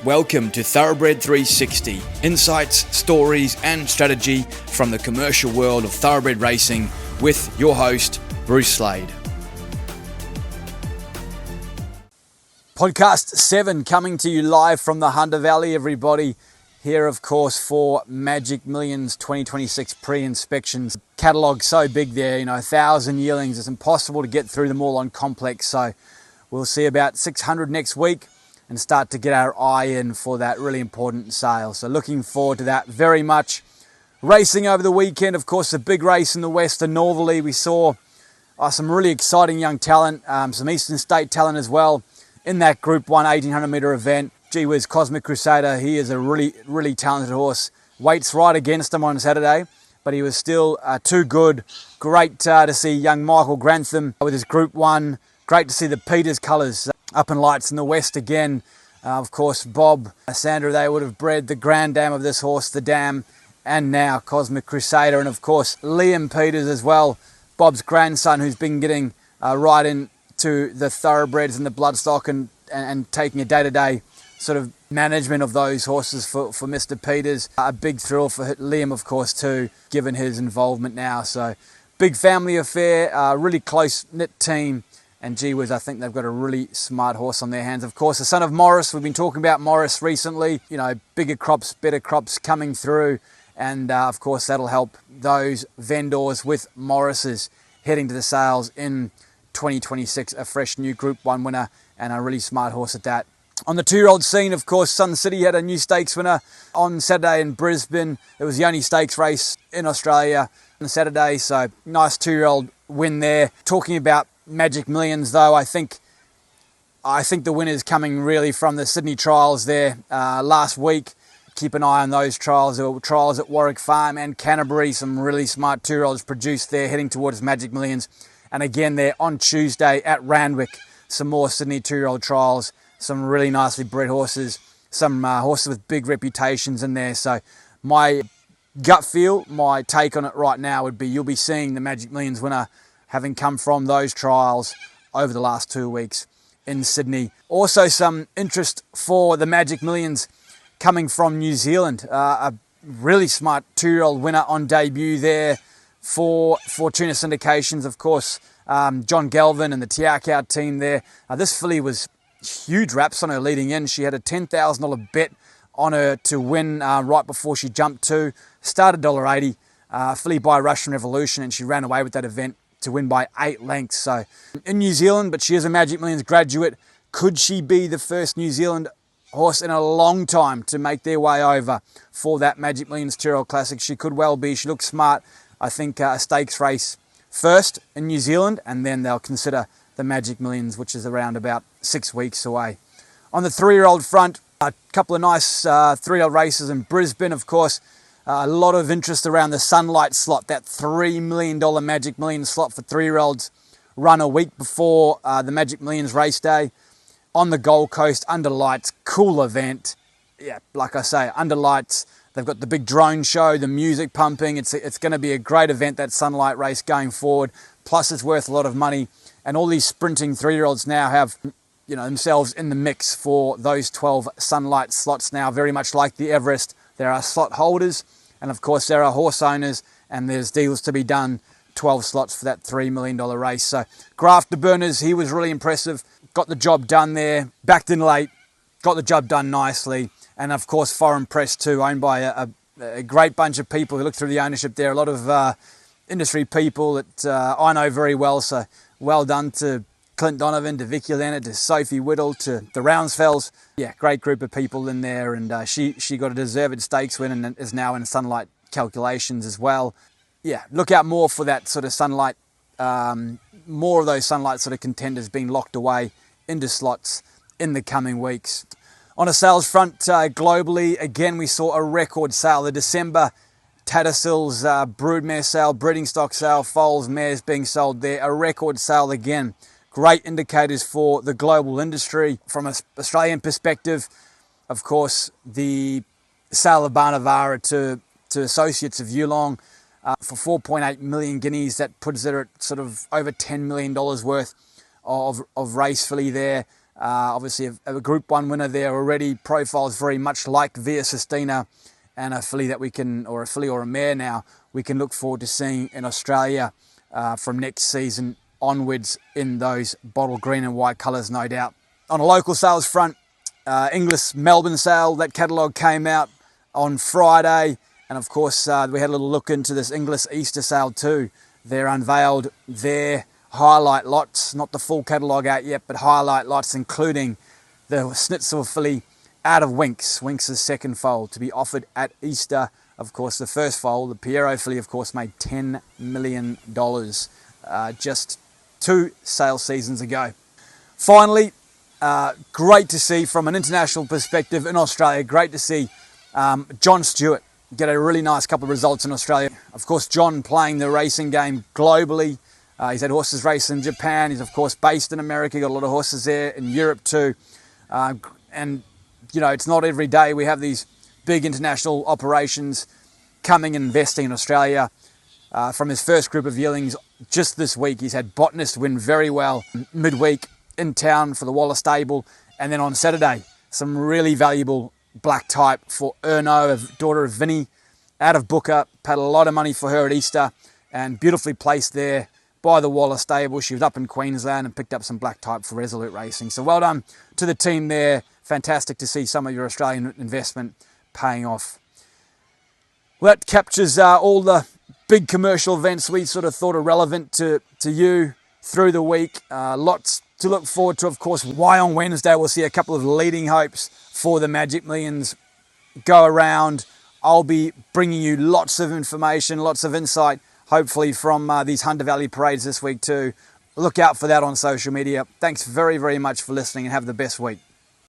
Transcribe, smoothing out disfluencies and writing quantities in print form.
Welcome to Thoroughbred 360, insights, stories and strategy from the commercial world of thoroughbred racing with your host, Bruce Slade. Podcast 7 coming to you live from the Hunter Valley, everybody. Here, of course, for Magic Millions 2026 pre-inspections. Catalogue so big there, 1,000 yearlings. It's impossible to get through them all on complex. So we'll see about 600 next week and start to get our eye in for that really important sale. So looking forward to that very much. Racing over the weekend, of course, a big race in the west, the Northerly. We saw some really exciting young talent, some Eastern State talent as well in that Group 1 1800 metre event. Gee whiz, Cosmic Crusader, he is a really talented horse. Weights right against him on Saturday, but he was still too good. Great to see young Michael Grantham with his Group 1. Great to see the Peters colours up in lights in the west again. Of course, Bob, Sandra, they would have bred the grand dam of this horse, the Dam, and now Cosmic Crusader. And of course, Liam Peters as well, Bob's grandson, who's been getting right into the thoroughbreds and the bloodstock and taking a day-to-day sort of management of those horses for Mr. Peters. A big thrill for Liam, of course, too, given his involvement now. So, big family affair, really close-knit team. And gee whiz, I think they've got a really smart horse on their hands. Of course, the son of Morris, we've been talking about Morris recently. Bigger crops, better crops coming through. And of course, that'll help those vendors with Morris's heading to the sales in 2026. A fresh new Group 1 winner and a really smart horse at that. On the two-year-old scene, of course, Sun City had a new stakes winner on Saturday in Brisbane. It was the only stakes race in Australia on Saturday, so nice two-year-old win there. Talking about Magic Millions, though, I think the winner's coming really from the Sydney trials there last week. Keep an eye on those trials. There were trials at Warwick Farm and Canterbury. Some really smart two-year-olds produced there, heading towards Magic Millions. And again there on Tuesday at Randwick, some more Sydney two-year-old trials. Some really nicely bred horses. Some horses with big reputations in there. So my gut feel, my take on it right now would be you'll be seeing the Magic Millions winner having come from those trials over the last 2 weeks in Sydney. Also some interest for the Magic Millions coming from New Zealand. A really smart two-year-old winner on debut there for Fortuna Syndications. Of course, John Galvin and the Tiakau team there. This filly was huge raps on her leading in. She had a $10,000 bet on her to win right before she jumped to. Started $1.80, filly by Russian Revolution, and she ran away with that event to win by 8 lengths. So in New Zealand, but she is a Magic Millions graduate. Could she be the first New Zealand horse in a long time to make their way over for that Magic Millions Tyrrell Classic? She could well be. She looks smart. I think a stakes race first in New Zealand, and then they'll consider the Magic Millions, which is around about 6 weeks away. On the three-year-old front, a couple of nice three-year-old races in Brisbane, of course. A lot of interest around the Sunlight slot, that $3 million Magic Millions slot for three-year-olds, run a week before the Magic Millions race day on the Gold Coast under lights. Cool event. Yeah, like I say, under lights. They've got the big drone show, the music pumping. It's going to be a great event, that Sunlight race going forward. Plus, it's worth a lot of money. And all these sprinting three-year-olds now have themselves in the mix for those 12 Sunlight slots now, very much like the Everest. There are slot holders, and of course there are horse owners, and there's deals to be done, 12 slots for that $3 million race. So Grafter Burners, he was really impressive, got the job done there, backed in late, got the job done nicely, and of course Foreign Press too, owned by a great bunch of people who look through the ownership there, a lot of industry people that I know very well, so well done to Clint Donovan, to Vicky Leonard, to Sophie Whittle, to the Roundsfells. Yeah, great group of people in there, and she got a deserved stakes win and is now in Sunlight calculations as well. Yeah, look out more for that sort of Sunlight, more of those Sunlight sort of contenders being locked away into slots in the coming weeks. On a sales front globally, again we saw a record sale. The December Tattersalls broodmare sale, breeding stock sale, foals, mares being sold there. A record sale again. Great indicators for the global industry. From an Australian perspective, of course, the sale of Barnavara to Associates of Yulong for 4.8 million guineas, that puts it at sort of over $10 million worth of race filly there. Obviously a Group 1 winner there already, profiles very much like Via Sistina, and a filly that we can, or a filly or a mare now, we can look forward to seeing in Australia from next season onwards in those bottle green and white colours, no doubt. On a local sales front, English Melbourne sale, that catalogue came out on Friday, and of course we had a little look into this English Easter sale too. They're unveiled their highlight lots, not the full catalogue out yet, but highlight lots including the Schnitzel filly out of Winks' second foal to be offered at Easter. Of course, the first foal, the Piero filly, of course, made $10 million just 2 sale seasons ago. Finally, great to see from an international perspective in Australia, great to see John Stewart get a really nice couple of results in Australia. Of course, John playing the racing game globally. He's had horses race in Japan. He's, of course, based in America, got a lot of horses there, in Europe too. And, you know, it's not every day we have these big international operations coming and investing in Australia. From his first group of yearlings just this week, he's had Botanist win very well midweek in town for the Waller stable. And then on Saturday, some really valuable black type for Erno, daughter of Vinny, out of Booker. Paid a lot of money for her at Easter and beautifully placed there by the Waller stable. She was up in Queensland and picked up some black type for Resolute Racing. So well done to the team there. Fantastic to see some of your Australian investment paying off. Well, that captures all the big commercial events we sort of thought are relevant to you through the week. Lots to look forward to, of course. Why on Wednesday we'll see a couple of leading hopes for the Magic Millions go around. I'll be bringing you lots of information, lots of insight, hopefully from these Hunter Valley parades this week too. Look out for that on social media. Thanks very, very much for listening and have the best week.